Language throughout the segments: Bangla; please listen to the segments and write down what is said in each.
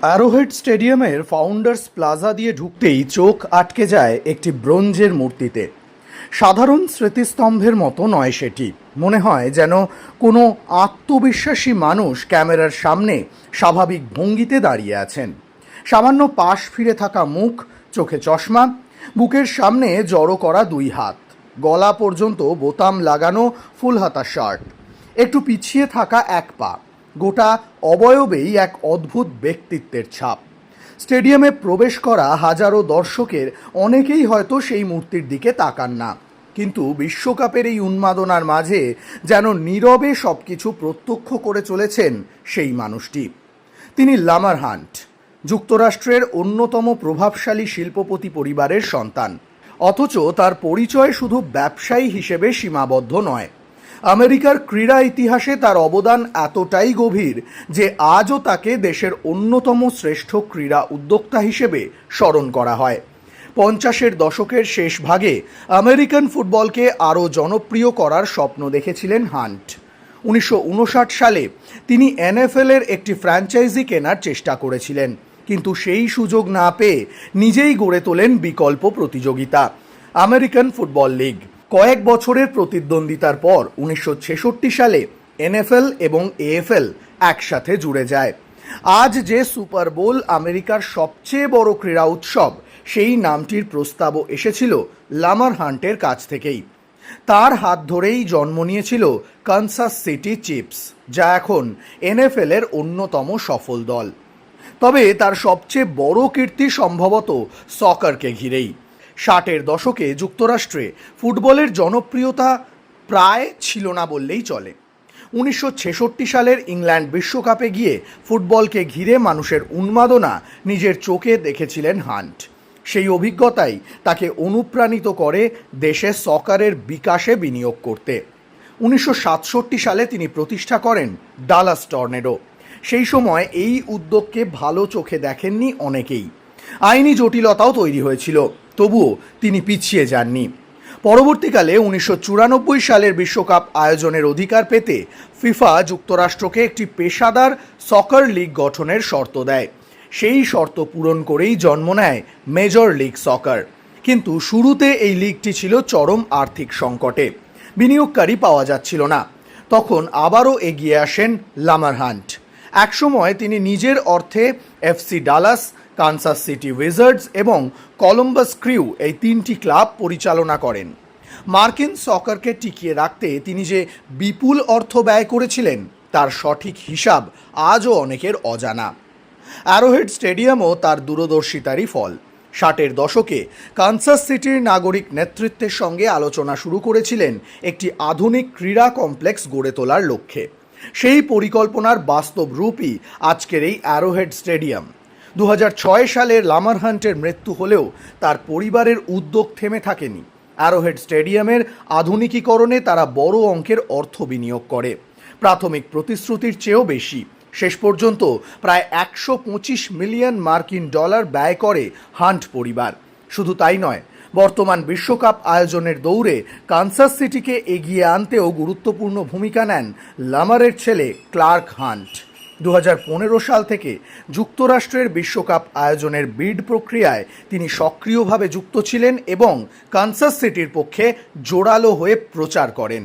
অ্যারোহেড স্টেডিয়ামের ফাউন্ডার্স প্লাজা দিয়ে ঢুকতেই চোখ আটকে যায় একটি ব্রোঞ্জের মূর্তিতে। সাধারণ স্মৃতিস্তম্ভের মতো নয় সেটি, মনে হয় যেন কোনো আত্মবিশ্বাসী মানুষ ক্যামেরার সামনে স্বাভাবিক ভঙ্গিতে দাঁড়িয়ে আছেন। সামান্য পাশ ফিরে থাকা মুখ, চোখে চশমা, বুকের সামনে জড়ো করা দুই হাত, গলা পর্যন্ত বোতাম লাগানো ফুলহাতা শার্ট, একটু পিছিয়ে থাকা এক পা, গোটা অবয়বেই এক অদ্ভুত ব্যক্তিত্বের ছাপ। স্টেডিয়ামে প্রবেশ করা হাজারো দর্শকের অনেকেই হয়তো সেই মূর্তির দিকে তাকান না, কিন্তু বিশ্বকাপের এই উন্মাদনার মাঝে যেন নীরবে সব কিছু প্রত্যক্ষ করে চলেছেন সেই মানুষটি। তিনি লামার হান্ট, যুক্তরাষ্ট্রের অন্যতম প্রভাবশালী শিল্পপতি পরিবারের সন্তান। অথচ তার পরিচয় শুধু ব্যবসায়ী হিসেবে সীমাবদ্ধ নয়। আমেরিকার ক্রীড়া ইতিহাসে তার অবদান এতটাই গভীর যে আজও তাকে দেশের অন্যতম শ্রেষ্ঠ ক্রীড়া উদ্যোক্তা হিসেবে স্মরণ করা হয়। 50-এর দশকের শেষ ভাগে আমেরিকান ফুটবলকে আরও জনপ্রিয় করার স্বপ্ন দেখেছিলেন হান্ট। 1959 সালে তিনি এনএফএল-এর একটি ফ্র্যাঞ্চাইজি কেনার চেষ্টা করেছিলেন, কিন্তু সেই সুযোগ না পেয়ে নিজেই গড়ে তোলেন বিকল্প প্রতিযোগিতা, আমেরিকান ফুটবল লিগ। কয়েক বছরের প্রতিদ্বন্দ্বিতার পর 1966 সালে এনএফএল এবং এএফএল একসাথে জুড়ে যায়। আজ যে সুপার বোল আমেরিকার সবচেয়ে বড় ক্রীড়া উৎসব, সেই নামটির প্রস্তাবও এসেছিল লামার হান্টের কাছ থেকেই। তার হাত ধরেই জন্ম নিয়েছিল কানসাস সিটি চিফস, যা এখন এনএফএল-এর অন্যতম সফল দল। তবে তার সবচেয়ে বড় কীর্তি সম্ভবত সকারকে ঘিরেই। 60-এর দশকে যুক্তরাষ্ট্রে ফুটবলের জনপ্রিয়তা প্রায় ছিল না বললেই চলে। 1966 সালের ইংল্যান্ড বিশ্বকাপে গিয়ে ফুটবলকে ঘিরে মানুষের উন্মাদনা নিজের চোখে দেখেছিলেন হান্ট। সেই অভিজ্ঞতাই তাকে অনুপ্রাণিত করে দেশে সকারের বিকাশে বিনিয়োগ করতে। 1967 সালে তিনি প্রতিষ্ঠা করেন ডালাস টর্নেডো। সেই সময় এই উদ্যোগকে ভালো চোখে দেখেননি অনেকেই। আইনি জটিলতাও তৈরি হয়েছিল, তবুও তিনি পিছিয়ে যাননি। পরবর্তীকালে 1994 সালের বিশ্বকাপ আয়োজনের অধিকার পেতে ফিফা যুক্তরাষ্ট্রকে একটি পেশাদার সকার লিগ গঠনের শর্ত দেয়। সেই শর্ত পূরণ করেই জন্ম নেয় মেজর লিগ সকার। কিন্তু শুরুতে এই লিগটি ছিল চরম আর্থিক সংকটে, বিনিয়োগকারী পাওয়া যাচ্ছিল না। তখন আবারও এগিয়ে আসেন লামার হান্ট। একসময় তিনি নিজের অর্থে এফসি ডালাস, কানসাস সিটি উইজার্ডস এবং কলম্বাস ক্রিউ, এই 3টি ক্লাব পরিচালনা করেন। মার্কিন সকারকে টিকিয়ে রাখতে তিনি যে বিপুল অর্থ ব্যয় করেছিলেন তার সঠিক হিসাব আজও অনেকের অজানা। অ্যারোহেড স্টেডিয়ামও তার দূরদর্শিতারই ফল। 60-এর দশকে কানসাস সিটির নাগরিক নেতৃত্বের সঙ্গে আলোচনা শুরু করেছিলেন একটি আধুনিক ক্রীড়া কমপ্লেক্স গড়ে তোলার লক্ষ্যে। সেই পরিকল্পনার বাস্তব রূপই আজকের এই অ্যারোহেড স্টেডিয়াম। 2006 সালের লামার হান্টের মৃত্যু হলেও তার পরিবারের উদ্যোগ থেমে থাকেনি। অ্যারোহেড স্টেডিয়ামের আধুনিকীকরণে তারা বড় অঙ্কের অর্থ বিনিয়োগ করে, প্রাথমিক প্রতিশ্রুতির চেয়েও বেশি। শেষ পর্যন্ত প্রায় 125 মিলিয়ন মার্কিন ডলার ব্যয় করে হান্ট পরিবার। শুধু তাই নয়, বর্তমান বিশ্বকাপ আয়োজনের দৌড়ে কানসাস সিটিকে এগিয়ে আনতেও গুরুত্বপূর্ণ ভূমিকা নেন লামারের ছেলে ক্লার্ক হান্ট। 2015 সাল থেকে যুক্তরাষ্ট্রের বিশ্বকাপ আয়োজনের বিড প্রক্রিয়ায় তিনি সক্রিয়ভাবে যুক্ত ছিলেন এবং কানসাস সিটির পক্ষে জোরালো হয়ে প্রচার করেন।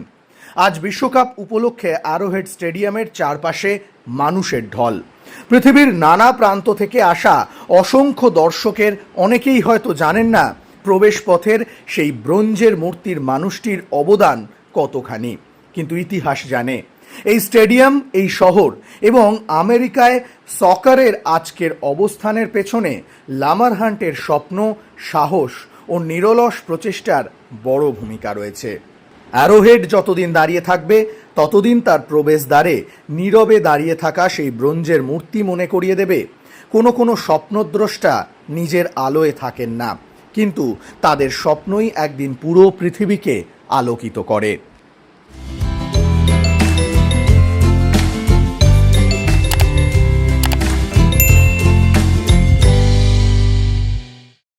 আজ বিশ্বকাপ উপলক্ষে অ্যারোহেড স্টেডিয়ামের চারপাশে মানুষের ঢল। পৃথিবীর নানা প্রান্ত থেকে আসা অসংখ্য দর্শকের অনেকেই হয়তো জানেন না প্রবেশপথের সেই ব্রোঞ্জের মূর্তির মানুষটির অবদান কতখানি, কিন্তু ইতিহাস জানে। এই স্টেডিয়াম, এই শহর এবং আমেরিকায় সকারের আজকের অবস্থানের পেছনে লামার হান্টের স্বপ্ন, সাহস ও নিরলস প্রচেষ্টার বড় ভূমিকা রয়েছে। অ্যারোহেড যতদিন দাঁড়িয়ে থাকবে ততদিন তার প্রবেশদ্বারে নীরবে দাঁড়িয়ে থাকা সেই ব্রোঞ্জের মূর্তি মনে করিয়ে দেবে, কোনো স্বপ্নদ্রষ্টা নিজের আলোয় থাকেন না, কিন্তু তাদের স্বপ্নই একদিন পুরো পৃথিবীকে আলোকিত করে।